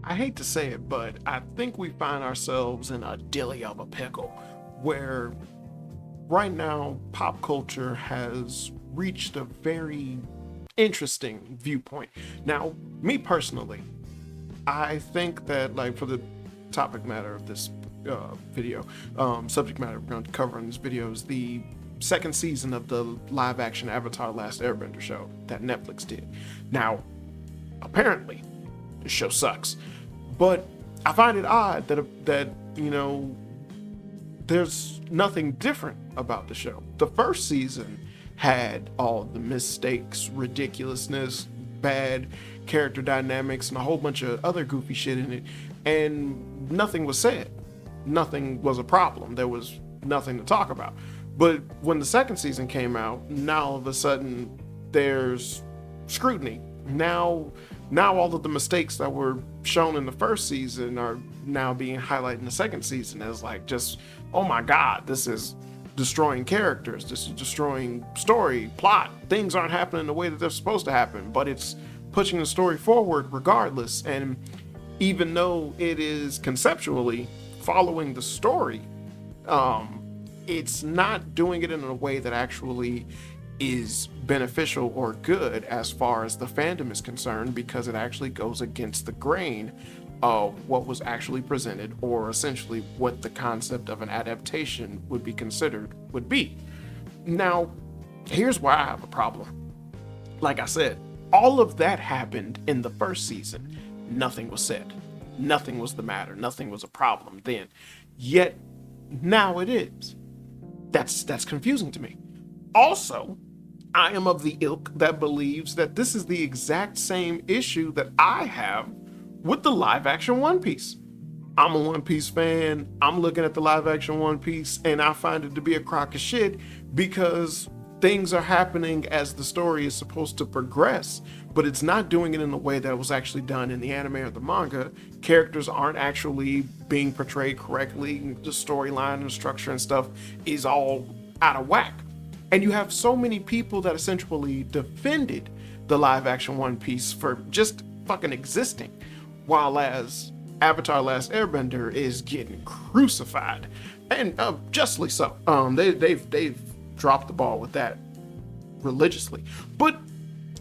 I hate to say it, but I think we find ourselves in a dilly of a pickle where right now pop culture has reached a very interesting viewpoint. Now, me personally, I think that, like, for the topic matter of this video, subject matter we're going to cover in this video is the second season of the live action Avatar Last Airbender show that Netflix did. Now, apparently, the show sucks. But I find it odd that there's nothing different about the show. The first season had all the mistakes, ridiculousness, bad character dynamics, and a whole bunch of other goofy shit in it, and nothing was said. Nothing was a problem. There was nothing to talk about. But when the second season came out, now all of a sudden there's scrutiny. Now all of the mistakes that were shown in the first season are now being highlighted in the second season as like just, oh my God, this is destroying characters. This is destroying story, plot. Things aren't happening the way that they're supposed to happen, but it's pushing the story forward regardless. And even though it is conceptually following the story, it's not doing it in a way that actually is beneficial or good as far as the fandom is concerned, because it actually goes against the grain of what was actually presented, or essentially what the concept of an adaptation would be considered would be. Now, here's why I have a problem. Like I said, all of that happened in the first season. Nothing was said. Nothing was the matter. Nothing was a problem then. Yet, now it is. That's confusing to me. Also, I am of the ilk that believes that this is the exact same issue that I have with the live action One Piece. I'm a One Piece fan. I'm looking at the live action One Piece and I find it to be a crock of shit because things are happening as the story is supposed to progress, but it's not doing it in the way that was actually done in the anime or the manga. Characters aren't actually being portrayed correctly. The storyline and structure and stuff is all out of whack. And you have so many people that essentially defended the live action One Piece for just fucking existing, while as Avatar Last Airbender is getting crucified, and justly so. They've dropped the ball with that religiously. But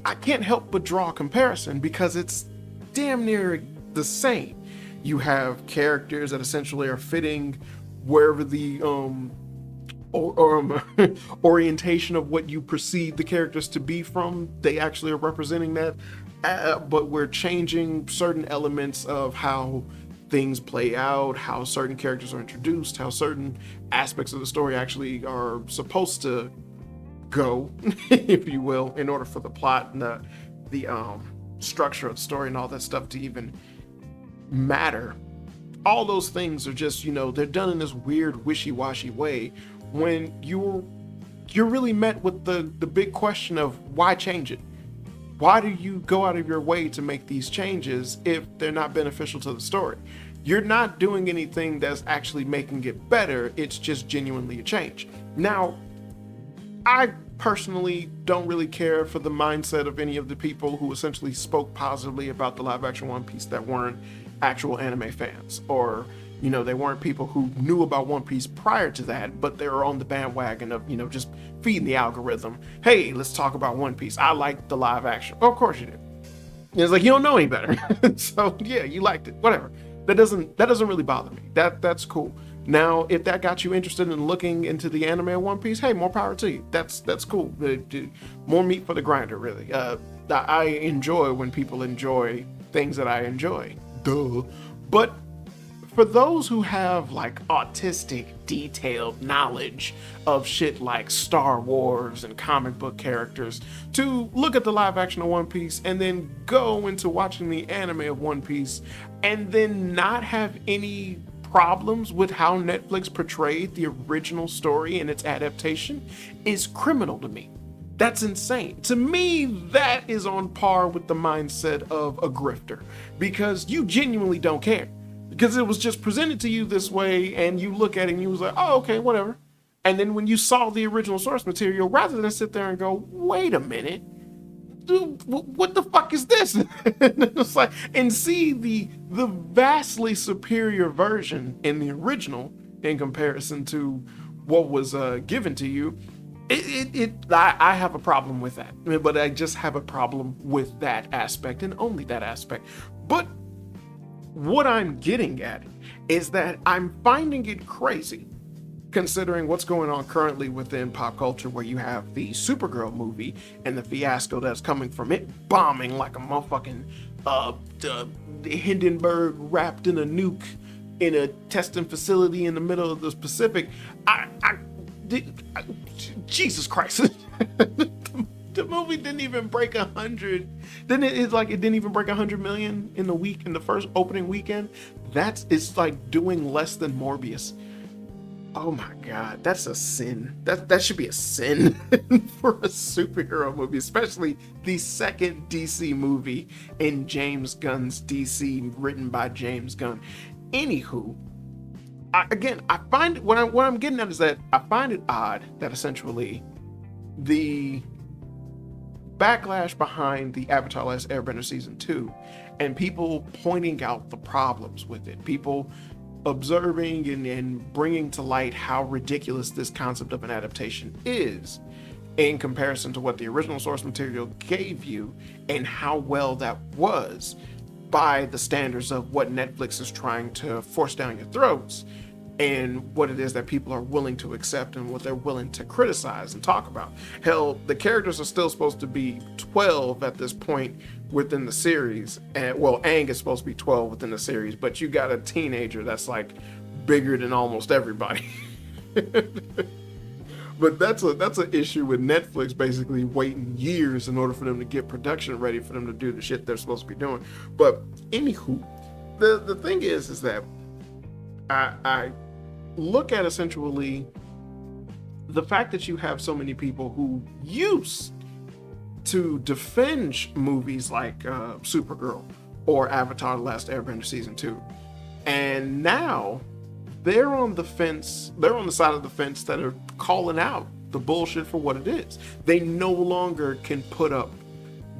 I can't help but draw a comparison because it's damn near the same. You have characters that essentially are fitting wherever the orientation of what you perceive the characters to be from. They actually are representing that, but we're changing certain elements of how things play out, how certain characters are introduced, how certain aspects of the story actually are supposed to go, if you will, in order for the plot and the structure of the story and all that stuff to even matter. All those things are just, they're done in this weird wishy-washy way when you're really met with the big question of why change it? Why do you go out of your way to make these changes if they're not beneficial to the story? You're not doing anything that's actually making it better. It's just genuinely a change. Now, I personally don't really care for the mindset of any of the people who essentially spoke positively about the live action One Piece that weren't actual anime fans, or they weren't people who knew about One Piece prior to that, but they were on the bandwagon of just feeding the algorithm, hey, let's talk about One Piece, I like the live action. Oh, of course you did. And it's like, you don't know any better. So yeah, you liked it, whatever. That doesn't really bother me. That's cool. Now, if that got you interested in looking into the anime of One Piece, hey, more power to you. That's cool. More meat for the grinder, really. I enjoy when people enjoy things that I enjoy. Duh. But for those who have like autistic, detailed knowledge of shit like Star Wars and comic book characters, to look at the live action of One Piece and then go into watching the anime of One Piece and then not have any problems with how Netflix portrayed the original story and its adaptation is criminal to me. That's insane. To me, that is on par with the mindset of a grifter, because you genuinely don't care. Because it was just presented to you this way, and you look at it and you was like, oh, okay, whatever. And then when you saw the original source material, rather than sit there and go, wait a minute, dude, what the fuck is this? And it's like, and see the vastly superior version in the original in comparison to what was given to you. I have a problem with that, but I just have a problem with that aspect and only that aspect. But what I'm getting at is that I'm finding it crazy, considering what's going on currently within pop culture, where you have the Supergirl movie and the fiasco that's coming from it bombing like a motherfucking the Hindenburg wrapped in a nuke in a testing facility in the middle of the Pacific. Jesus Christ. The movie didn't even break 100. Then it's like it didn't even break 100 million in the week, in the first opening weekend. It's like doing less than Morbius. Oh my God, that's a sin. That should be a sin for a superhero movie, especially the second DC movie in James Gunn's DC, written by James Gunn. Anywho, I find what I'm getting at is that I find it odd that essentially the backlash behind the Avatar: Last Airbender Season 2 and people pointing out the problems with it, people observing and bringing to light how ridiculous this concept of an adaptation is in comparison to what the original source material gave you and how well that was by the standards of what Netflix is trying to force down your throats, and what it is that people are willing to accept and what they're willing to criticize and talk about. Hell, the characters are still supposed to be 12 at this point within the series. And well, Aang is supposed to be 12 within the series, but you got a teenager that's like bigger than almost everybody. But that's an issue with Netflix basically waiting years in order for them to get production ready for them to do the shit they're supposed to be doing. But anywho, the thing is that I look at essentially the fact that you have so many people who used to defend movies like Supergirl or Avatar: The Last Airbender Season 2. And now they're on the fence, they're on the side of the fence that are calling out the bullshit for what it is. They no longer can put up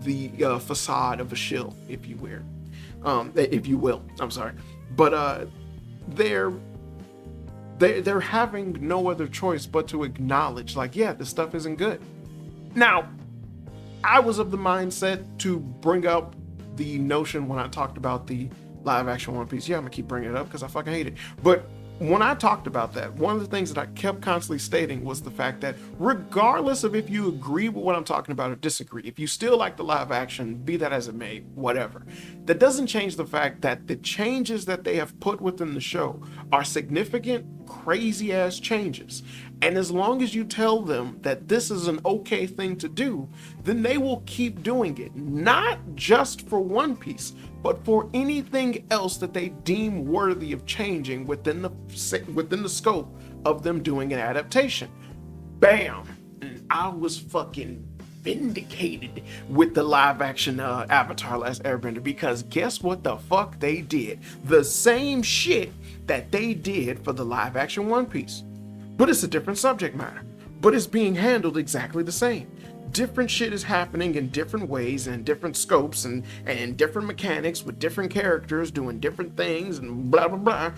the facade of a shill, if you will. I'm sorry. But they're having no other choice but to acknowledge, like, yeah, this stuff isn't good. Now, I was of the mindset to bring up the notion when I talked about the live action One Piece. Yeah, I'm gonna keep bringing it up because I fucking hate it. But when I talked about that, one of the things that I kept constantly stating was the fact that regardless of if you agree with what I'm talking about or disagree, if you still like the live action, be that as it may, whatever, that doesn't change the fact that the changes that they have put within the show are significant, crazy ass changes. And as long as you tell them that this is an okay thing to do, then they will keep doing it. Not just for One Piece, but for anything else that they deem worthy of changing within the scope of them doing an adaptation. Bam! And I was fucking vindicated with the live action Avatar: Last Airbender, because guess what the fuck they did? The same shit that they did for the live action One Piece. But it's a different subject matter. But it's being handled exactly the same. Different shit is happening in different ways and different scopes and different mechanics with different characters doing different things and blah, blah, blah.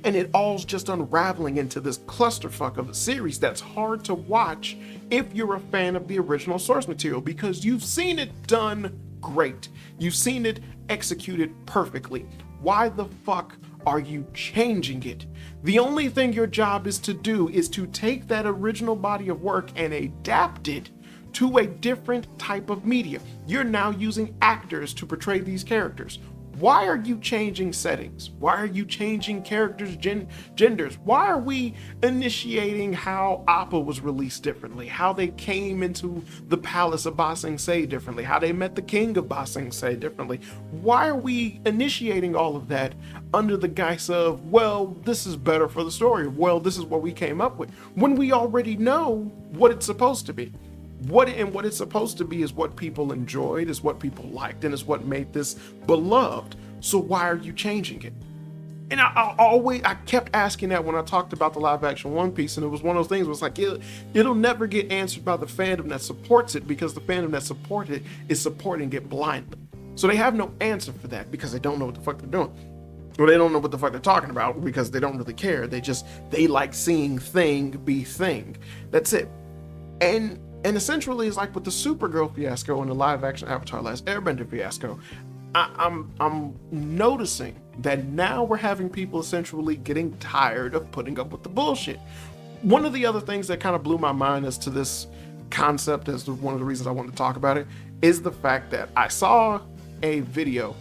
And it all's just unraveling into this clusterfuck of a series that's hard to watch if you're a fan of the original source material, because you've seen it done great. You've seen it executed perfectly. Why the fuck are you changing it? The only thing your job is to do is to take that original body of work and adapt it to a different type of media. You're now using actors to portray these characters. Why are you changing settings? Why are you changing characters' genders? Why are we initiating how Appa was released differently? How they came into the palace of Ba Sing Se differently? How they met the king of Ba Sing Se differently? Why are we initiating all of that under the guise of, well, this is better for the story. Well, this is what we came up with, when we already know what it's supposed to be. What it's supposed to be is what people enjoyed, is what people liked, and is what made this beloved. So why are you changing it? And I kept asking that when I talked about the live action One Piece, and it was one of those things where it's like, it'll never get answered by the fandom that supports it, because the fandom that supports it is supporting it blindly. So they have no answer for that because they don't know what the fuck they're doing. Or they don't know what the fuck they're talking about because they don't really care. They like seeing thing be thing. That's it. And essentially it's like with the Supergirl fiasco and the live action Avatar Last Airbender fiasco, I'm noticing that now we're having people essentially getting tired of putting up with the bullshit. One of the other things that kind of blew my mind as to this concept, as to one of the reasons I wanted to talk about it, is the fact that I saw a video,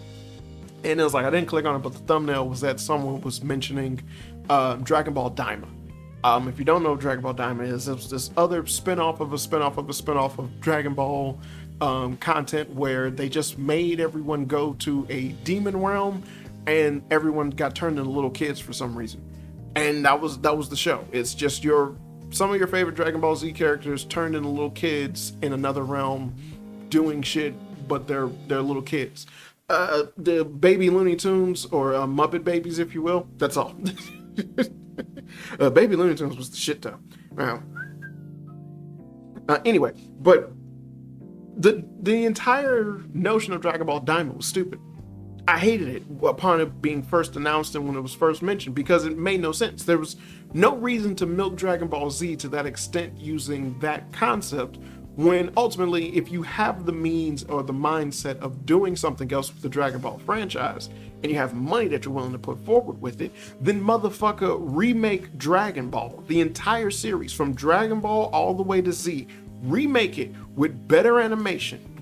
and it was like, I didn't click on it, but the thumbnail was that someone was mentioning Dragon Ball Daima. If you don't know what Dragon Ball Daima is, it's this other spin-off of a spin-off of a spin-off of Dragon Ball content, where they just made everyone go to a demon realm and everyone got turned into little kids for some reason. And that was the show. It's just some of your favorite Dragon Ball Z characters turned into little kids in another realm doing shit, but they're little kids. The baby Looney Tunes, or Muppet Babies, if you will. That's all. Baby Looney Tunes was the shit though. Anyway, but the entire notion of Dragon Ball Daima was stupid. I hated it upon it being first announced and when it was first mentioned, because it made no sense. There was no reason to milk Dragon Ball Z to that extent using that concept, when ultimately, if you have the means or the mindset of doing something else with the Dragon Ball franchise, and you have money that you're willing to put forward with it, then motherfucker, remake Dragon Ball, the entire series from Dragon Ball all the way to Z. Remake it with better animation.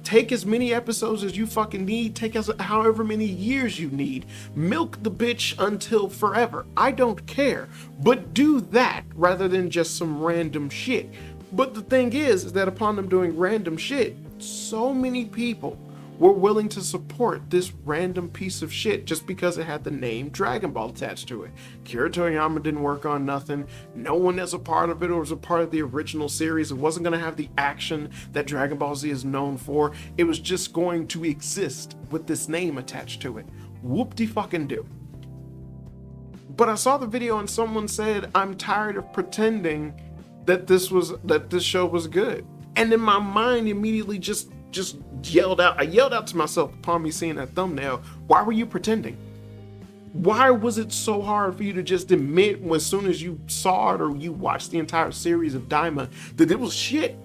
Take as many episodes as you fucking need, take however many years you need, milk the bitch until forever. I don't care, but do that rather than just some random shit. But the thing is that upon them doing random shit, so many people were willing to support this random piece of shit just because it had the name Dragon Ball attached to it. Akira Toriyama didn't work on nothing. No one that's a part of it or was a part of the original series. It wasn't going to have the action that Dragon Ball Z is known for. It was just going to exist with this name attached to it. Whoop-de-fucking-do. But I saw the video and someone said, I'm tired of pretending that this show was good. And in my mind immediately just yelled out. I yelled out to myself upon me seeing that thumbnail, why were you pretending? Why was it so hard for you to just admit as soon as you saw it or you watched the entire series of Daima that it was shit?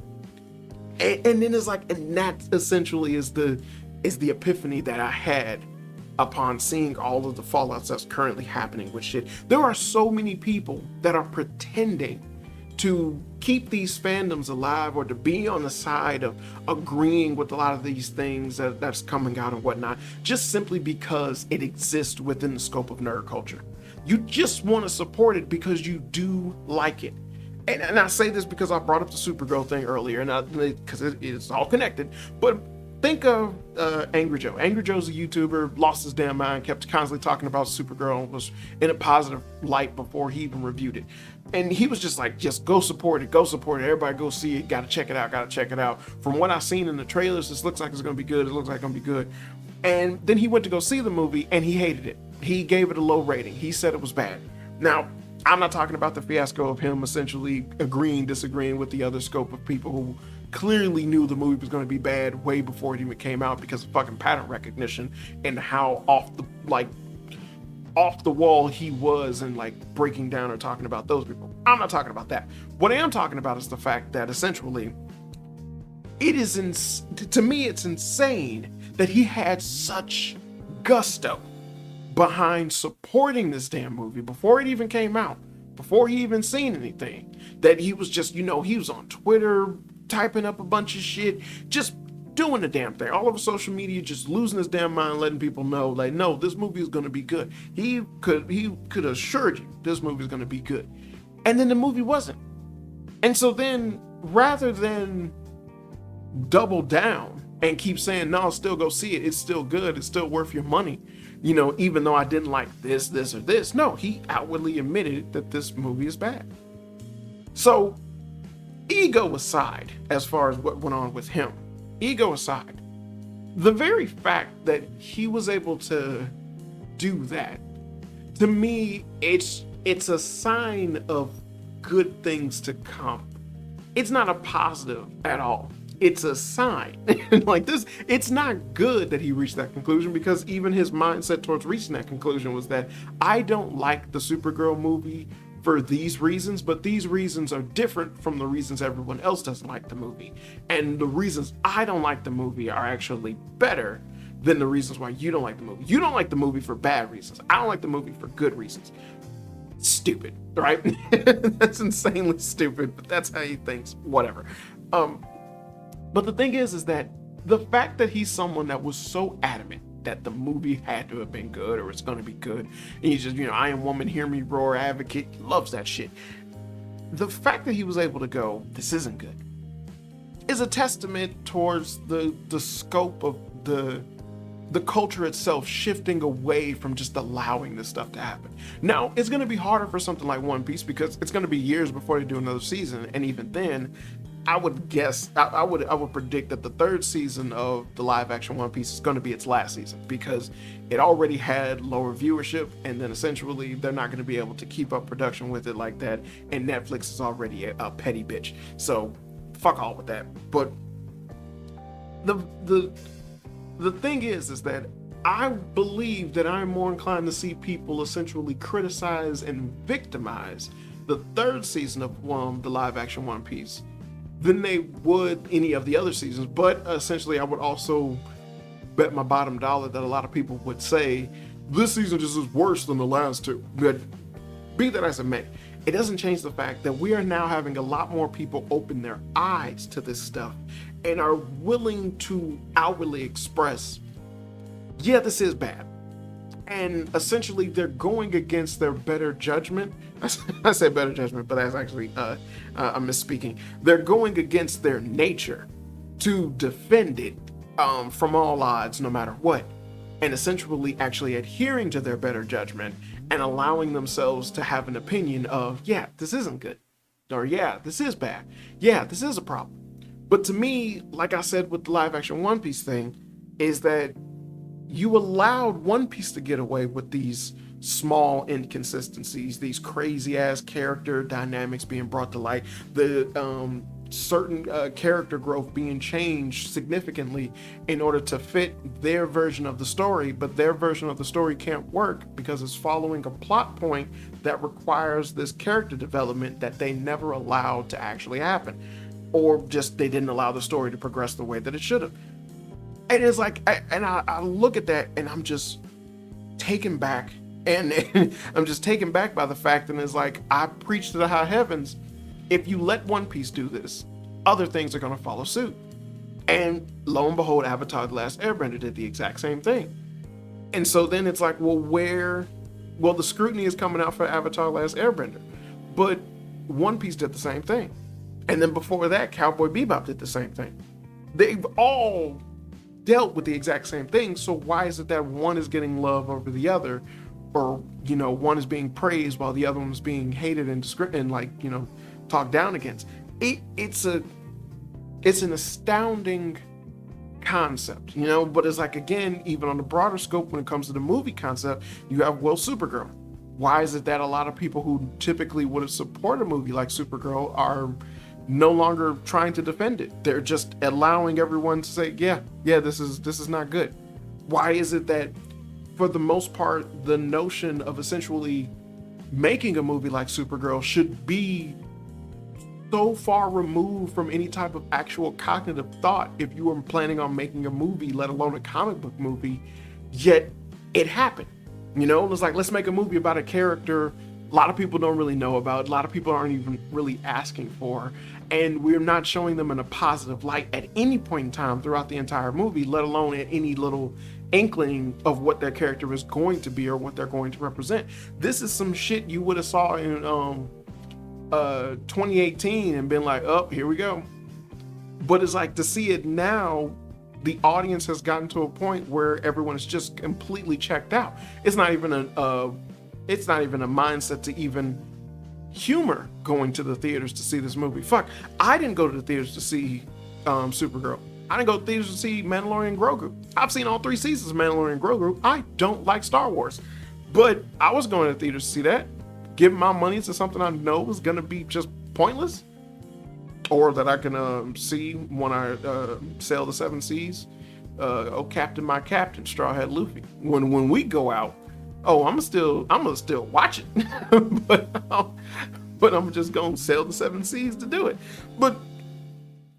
And then it's like, and that essentially is the epiphany that I had upon seeing all of the fallouts that's currently happening with shit. There are so many people that are pretending to keep these fandoms alive or to be on the side of agreeing with a lot of these things that's coming out and whatnot, just simply because it exists within the scope of nerd culture. You just want to support it because you do like it. And I say this because I brought up the Supergirl thing earlier, and because it's all connected, but think of Angry Joe. Angry Joe's a YouTuber, lost his damn mind, kept constantly talking about Supergirl, and was in a positive light before he even reviewed it. And he was just like, just go support it, everybody go see it, gotta check it out. From what I've seen in the trailers, this looks like it's gonna be good, And then he went to go see the movie, and he hated it. He gave it a low rating. He said it was bad. Now, I'm not talking about the fiasco of him essentially disagreeing with the other scope of people who clearly knew the movie was going to be bad way before it even came out because of fucking pattern recognition and how off the wall he was, and like breaking down or talking about those people. I'm not talking about that. What I am talking about is the fact that essentially to me it's insane that he had such gusto behind supporting this damn movie before it even came out, before he even seen anything, that he was just, he was on Twitter typing up a bunch of shit, just doing the damn thing, all over social media, just losing his damn mind, letting people know, like, no, this movie is going to be good. He could assured you this movie is going to be good. And then the movie wasn't. And so then, rather than double down and keep saying, no, still go see it, it's still good, it's still worth your money, even though I didn't like this, or this. No, he outwardly admitted that this movie is bad. So, ego aside, as far as what went on with him, ego aside, the very fact that he was able to do that to me, it's a sign of good things to come. It's not a positive at all. It's a sign. Like this, it's not good that he reached that conclusion, because even his mindset towards reaching that conclusion was that I don't like the Supergirl movie for these reasons, but these reasons are different from the reasons everyone else doesn't like the movie. And the reasons I don't like the movie are actually better than the reasons why you don't like the movie. You don't like the movie for bad reasons. I don't like the movie for good reasons. Stupid, right? That's insanely stupid, but that's how he thinks. Whatever. But the thing is that the fact that he's someone that was so adamant that the movie had to have been good or it's going to be good, and he's just, I am woman, hear me roar advocate, loves that shit. The fact that he was able to go, this isn't good, is a testament towards the scope of the culture itself shifting away from just allowing this stuff to happen. Now, it's going to be harder for something like One Piece because it's going to be years before they do another season, and even then, I would guess, I would predict that the third season of the live action One Piece is going to be its last season, because it already had lower viewership, and then essentially they're not going to be able to keep up production with it like that, and Netflix is already a petty bitch. So fuck all with that. But the thing is that I believe that I'm more inclined to see people essentially criticize and victimize the third season of the live action One Piece than they would any of the other seasons. But essentially, I would also bet my bottom dollar that a lot of people would say this season just is worse than the last two. But be that as it may, it doesn't change the fact that we are now having a lot more people open their eyes to this stuff and are willing to outwardly express, yeah, this is bad. And essentially, they're going against their better judgment. I say better judgment, but that's actually I'm misspeaking. They're going against their nature to defend it from all odds, no matter what. And essentially actually adhering to their better judgment and allowing themselves to have an opinion of, yeah, this isn't good. Or yeah, this is bad. Yeah, this is a problem. But to me, like I said with the live action One Piece thing, is that you allowed One Piece to get away with these small inconsistencies, these crazy ass character dynamics being brought to light, the certain character growth being changed significantly in order to fit their version of the story, but their version of the story can't work because it's following a plot point that requires this character development that they never allowed to actually happen, or just they didn't allow the story to progress the way that it should have. And it's like, I look at that and I'm just taken back, and I'm just taken back by the fact that it's like, I preach to the high heavens, if you let One Piece do this, other things are going to follow suit. And lo and behold, Avatar: The Last Airbender did the exact same thing. And so then it's like, well, the scrutiny is coming out for Avatar: The Last Airbender, but One Piece did the same thing. And then before that, Cowboy Bebop did the same thing. They've all dealt with the exact same thing, so why is it that one is getting love over the other, or one is being praised while the other one's being hated and talked down against? It's an astounding concept, but it's like, again, even on the broader scope, when it comes to the movie concept, you have Supergirl. Why is it that a lot of people who typically would have supported a movie like Supergirl are no longer trying to defend it? They're just allowing everyone to say, yeah, this is not good. Why is it that, for the most part, the notion of essentially making a movie like Supergirl should be so far removed from any type of actual cognitive thought if you were planning on making a movie, let alone a comic book movie, yet it happened? It's like, let's make a movie about a character a lot of people don't really know about, a lot of people aren't even really asking for, and we're not showing them in a positive light at any point in time throughout the entire movie, let alone at any little inkling of what their character is going to be or what they're going to represent. This is some shit you would have saw in 2018 and been like, oh, here we go. But it's like, to see it now, the audience has gotten to a point where everyone is just completely checked out. It's not even a mindset to even humor going to the theaters to see this movie. Fuck, I didn't go to the theaters to see Supergirl. I didn't go to the theaters to see Mandalorian Grogu. I've seen all 3 seasons of Mandalorian Grogu. I don't like Star Wars. But I was going to theaters to see that. Giving my money to something I know was going to be just pointless, or that I can see when I sail the seven seas. Oh, Captain, my Captain, Straw Hat Luffy. When we go out, oh, I'm gonna still watch it, but I'm just gonna sail the seven seas to do it. But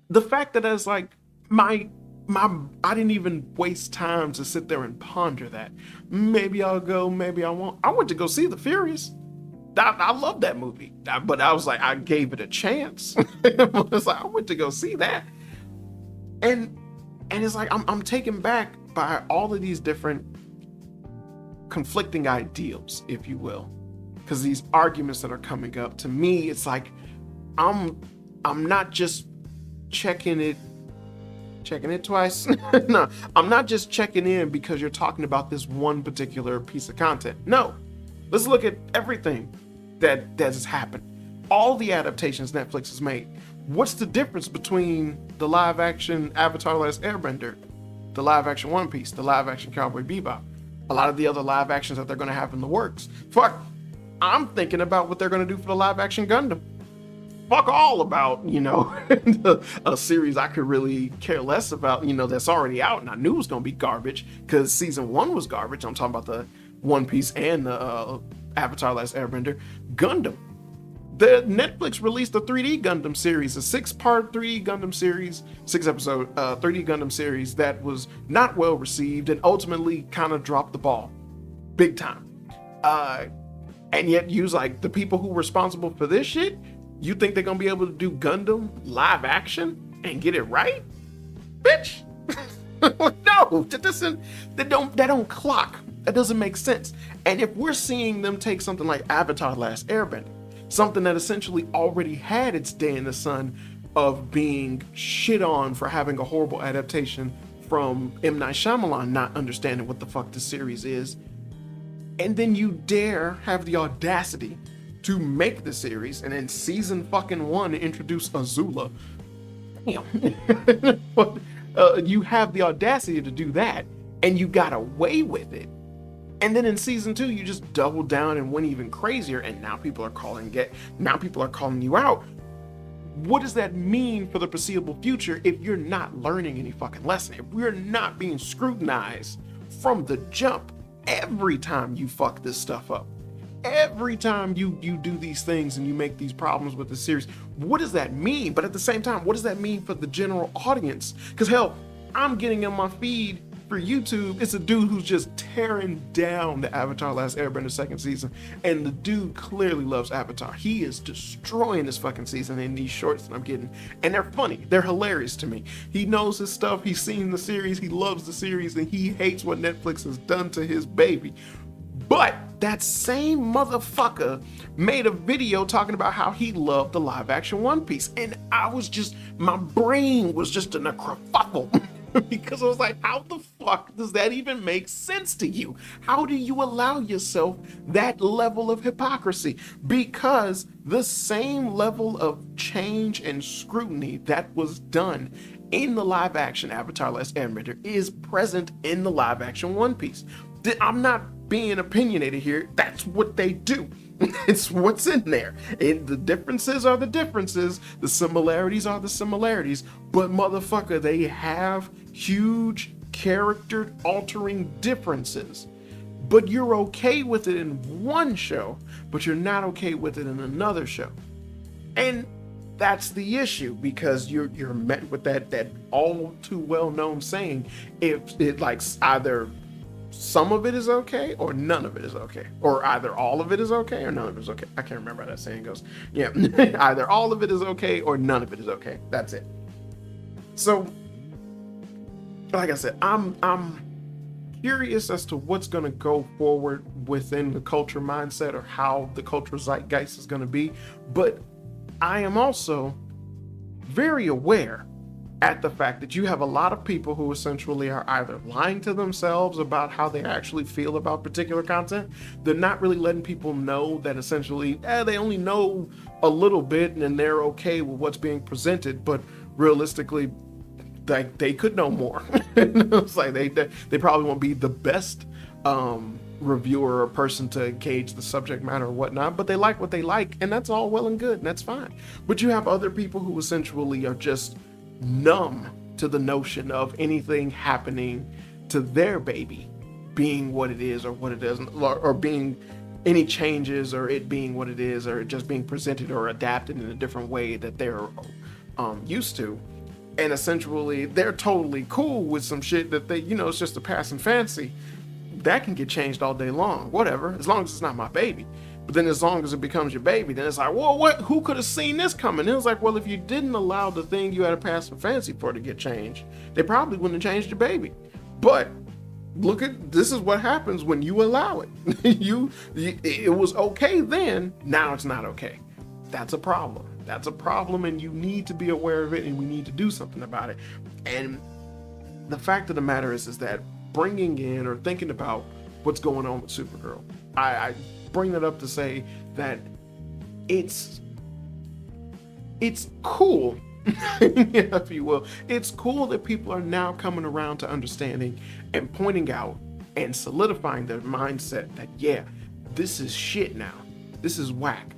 the fact that it's like my I didn't even waste time to sit there and ponder that. Maybe I'll go, maybe I won't. I went to go see The Furious. I love that movie, but I was like, I gave it a chance. It's like, I went to go see that, and it's like I'm taken back by all of these different conflicting ideals, if you will, because these arguments that are coming up to me, it's like I'm not just checking it twice. No, I'm not just checking in because you're talking about this one particular piece of content. No, let's look at everything that has happened. All the adaptations Netflix has made. What's the difference between the live action Avatar: The Last Airbender, the live action One Piece, the live action Cowboy Bebop, a lot of the other live actions that they're going to have in the works? Fuck, I'm thinking about what they're going to do for the live action Gundam. Fuck all about, a series I could really care less about, that's already out and I knew was going to be garbage because season 1 was garbage. I'm talking about the One Piece and the Avatar: Last Airbender. Gundam. The Netflix released a 3D Gundam series, a 6-part 3D Gundam series, 6-episode 3D Gundam series that was not well received and ultimately kind of dropped the ball big time. And yet use like the people who were responsible for this shit, you think they're gonna be able to do Gundam live action and get it right? Bitch. No, that don't clock. That doesn't make sense. And if we're seeing them take something like Avatar: The Last Airbender, something that essentially already had its day in the sun of being shit on for having a horrible adaptation from M. Night Shyamalan not understanding what the fuck this series is, and then you dare have the audacity to make the series and in season fucking 1 introduce Azula. Damn. But you have the audacity to do that and you got away with it. And then in season 2, you just doubled down and went even crazier, and now people are calling you out. What does that mean for the foreseeable future if you're not learning any fucking lesson? If we're not being scrutinized from the jump every time you fuck this stuff up? Every time you do these things and you make these problems with the series, what does that mean? But at the same time, what does that mean for the general audience? Because hell, I'm getting in my feed for YouTube, it's a dude who's just tearing down the Avatar: Last Airbender second season, and the dude clearly loves Avatar. He is destroying this fucking season in these shorts that I'm getting, and they're funny, they're hilarious to me. He knows his stuff, he's seen the series, he loves the series, and he hates what Netflix has done to his baby. But that same motherfucker made a video talking about how he loved the live action One Piece, and my brain was just in a kerfuffle. Because I was like, how the fuck does that even make sense to you? How do you allow yourself that level of hypocrisy? Because the same level of change and scrutiny that was done in the live action Avatar: Last Airbender is present in the live action One Piece. I'm not being opinionated here. That's what they do. It's what's in there. And the differences are the differences. The similarities are the similarities. But motherfucker, they have huge character altering differences. But you're okay with it in one show, but you're not okay with it in another show. And that's the issue, because you're met with that all too well known saying, if it like either some of it is okay or none of it is okay, or either all of it is okay or none of it is okay. I can't remember how that saying goes. Yeah, either all of it is okay or none of it is okay. That's it. So, like I said, I'm curious as to what's going to go forward within the culture mindset, or how the cultural zeitgeist is going to be. But I am also very aware at the fact that you have a lot of people who essentially are either lying to themselves about how they actually feel about particular content. They're not really letting people know that essentially they only know a little bit and they're okay with what's being presented, but realistically, like, they could know more. It's like they probably won't be the best reviewer or person to gauge the subject matter or whatnot, but they like what they like, and that's all well and good, and that's fine. But you have other people who essentially are just numb to the notion of anything happening to their baby being what it is or what it isn't, or being any changes, or it being what it is, or just being presented or adapted in a different way that they're used to. And essentially they're totally cool with some shit that they, it's just a passing fancy that can get changed all day long, whatever, as long as it's not my baby. But then as long as it becomes your baby, then it's like, well, what, who could have seen this coming? And it was like, well, if you didn't allow the thing you had a passing fancy for to get changed, they probably wouldn't have changed your baby. But look at, this is what happens when you allow it. It was okay then, now it's not okay. That's a problem. That's a problem, and you need to be aware of it, and we need to do something about it. And the fact of the matter is that bringing in or thinking about what's going on with Supergirl, I bring that up to say that it's cool, if you will. It's cool that people are now coming around to understanding and pointing out and solidifying their mindset that, yeah, this is shit now. This is whack.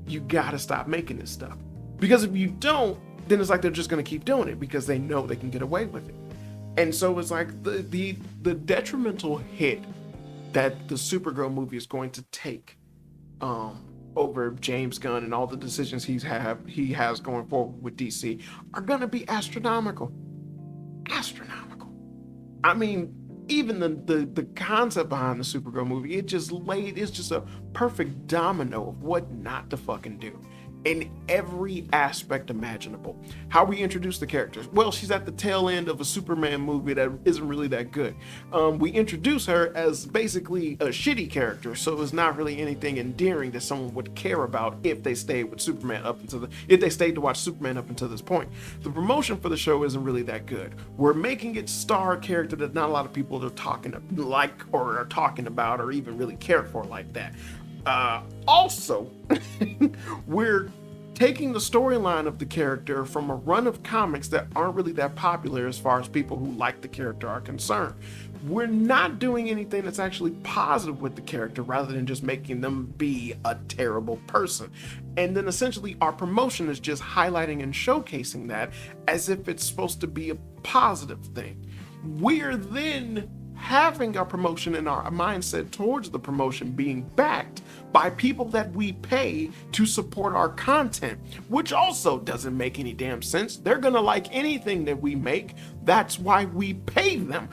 You gotta stop making this stuff. Because if you don't, then it's like they're just gonna keep doing it because they know they can get away with it. And so it's like the detrimental hit that the Supergirl movie is going to take over James Gunn and all the decisions he has going forward with DC are gonna be astronomical. Astronomical. I mean, even the concept behind the Supergirl movie, it's just a perfect domino of what not to fucking do in every aspect imaginable. How we introduce the characters. Well, she's at the tail end of a Superman movie that isn't really that good. We introduce her as basically a shitty character, so it's not really anything endearing that someone would care about if they stayed with Superman if they stayed to watch Superman up until this point. The promotion for the show isn't really that good. We're making it star a character that not a lot of people are talking about or even really care for like that. Also, we're taking the storyline of the character from a run of comics that aren't really that popular as far as people who like the character are concerned. We're not doing anything that's actually positive with the character rather than just making them be a terrible person. And then essentially our promotion is just highlighting and showcasing that as if it's supposed to be a positive thing. We're then having our promotion and our mindset towards the promotion being backed by people that we pay to support our content, which also doesn't make any damn sense. They're gonna like anything that we make. That's why we pay them.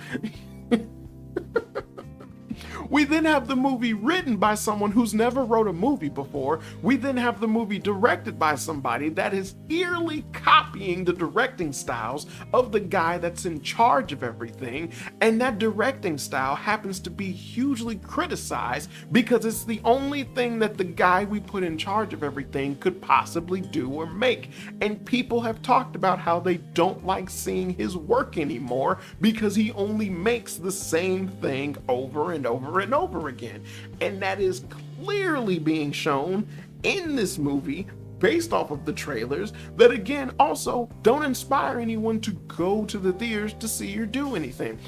We then have the movie written by someone who's never wrote a movie before. We then have the movie directed by somebody that is eerily copying the directing styles of the guy that's in charge of everything. And that directing style happens to be hugely criticized because it's the only thing that the guy we put in charge of everything could possibly do or make. And people have talked about how they don't like seeing his work anymore because he only makes the same thing over and over and over again. And that is clearly being shown in this movie based off of the trailers that, again, also don't inspire anyone to go to the theaters to see or do anything.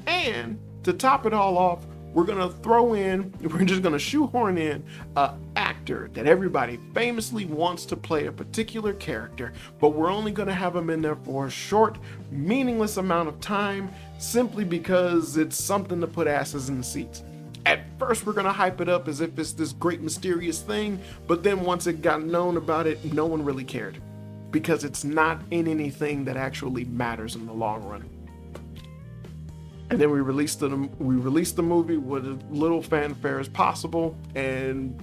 And to top it all off, we're just gonna shoehorn in an actor that everybody famously wants to play a particular character, but we're only gonna have him in there for a short, meaningless amount of time simply because it's something to put asses in the seats. At first, we're gonna hype it up as if it's this great mysterious thing, but then once it got known about it, no one really cared because it's not in anything that actually matters in the long run. And then we released the movie with as little fanfare as possible, and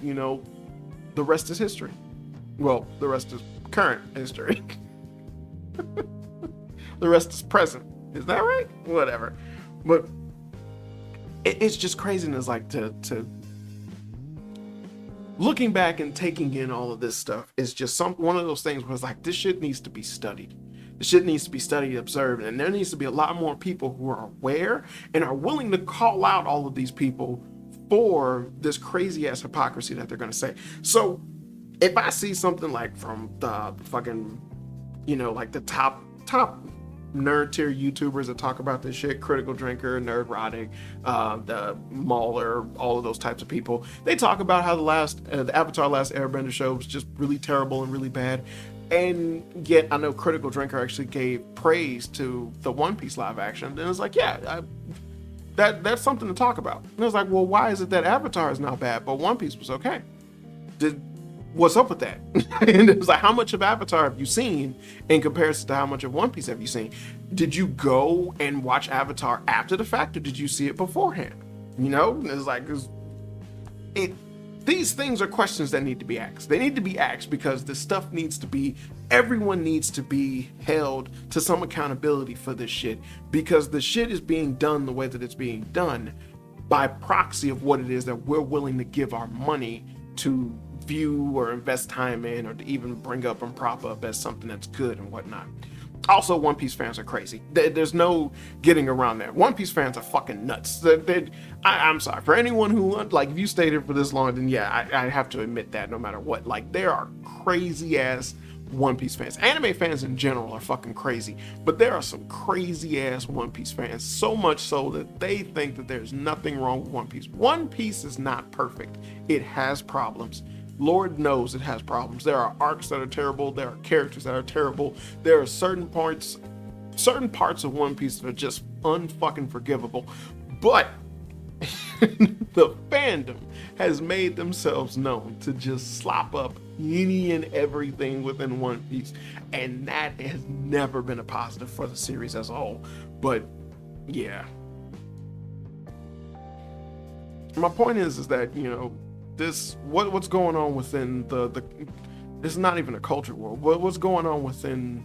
the rest is history. Well, the rest is current history. The rest is present. Is that right? Whatever. But it's just craziness, like to looking back and taking in all of this stuff is just one of those things where it's like, this shit needs to be studied. This shit needs to be studied, observed, and there needs to be a lot more people who are aware and are willing to call out all of these people for this crazy ass hypocrisy that they're gonna say. So if I see something like from the fucking, like the top nerd tier YouTubers that talk about this shit, Critical Drinker, Nerdrotic, the Mauler, all of those types of people. They talk about how the Avatar Last Airbender show was just really terrible and really bad. And yet I know Critical Drinker actually gave praise to the One Piece live action. And it's like, yeah, that's something to talk about. And I was like, well, why is it that Avatar is not bad, but One Piece was okay? What's up with that? And it was like, how much of Avatar have you seen in comparison to how much of One Piece have you seen? Did you go and watch Avatar after the fact, or did you see it beforehand? You know, it's like, these things are questions that need to be asked. They need to be asked because this stuff everyone needs to be held to some accountability for this shit, because the shit is being done the way that it's being done by proxy of what it is that we're willing to give our money to view or invest time in, or to even bring up and prop up as something that's good and whatnot. Also, One Piece fans are crazy. There's no getting around that. One Piece fans are fucking nuts. I'm sorry. For anyone who, like, if you stayed here for this long, then yeah, I have to admit that no matter what. Like, there are crazy ass One Piece fans. Anime fans in general are fucking crazy, but there are some crazy ass One Piece fans, so much so that they think that there's nothing wrong with One Piece. One Piece is not perfect. It has problems. Lord knows it has problems. There are arcs that are terrible. There are characters that are terrible. There are certain parts of One Piece that are just unfucking forgivable. But the fandom has made themselves known to just slop up any and everything within One Piece, and that has never been a positive for the series as a whole. But yeah, my point is that, you know, what's going on within it's not even a culture world, what's going on within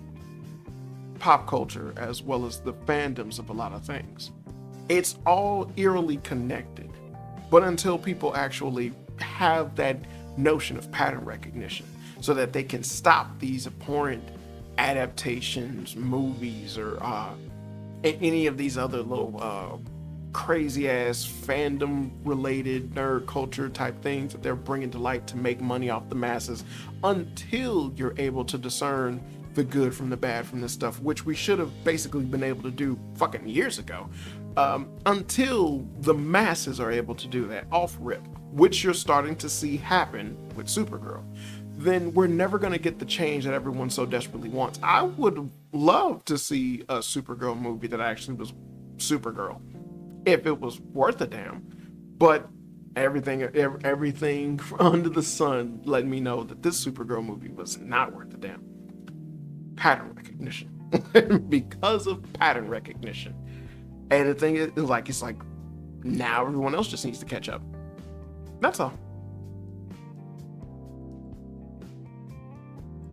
pop culture as well as the fandoms of a lot of things, it's all eerily connected. But until people actually have that notion of pattern recognition so that they can stop these abhorrent adaptations, movies, or any of these other little crazy ass fandom related nerd culture type things that they're bringing to light to make money off the masses, until you're able to discern the good from the bad from this stuff, which we should have basically been able to do fucking years ago, until the masses are able to do that off rip, which you're starting to see happen with Supergirl, then we're never going to get the change that everyone so desperately wants. I would love to see a Supergirl movie that actually was Supergirl, if it was worth a damn, but everything under the sun let me know that this Supergirl movie was not worth a damn. Pattern recognition. Because of pattern recognition. And the thing is, it's like now everyone else just needs to catch up. That's all.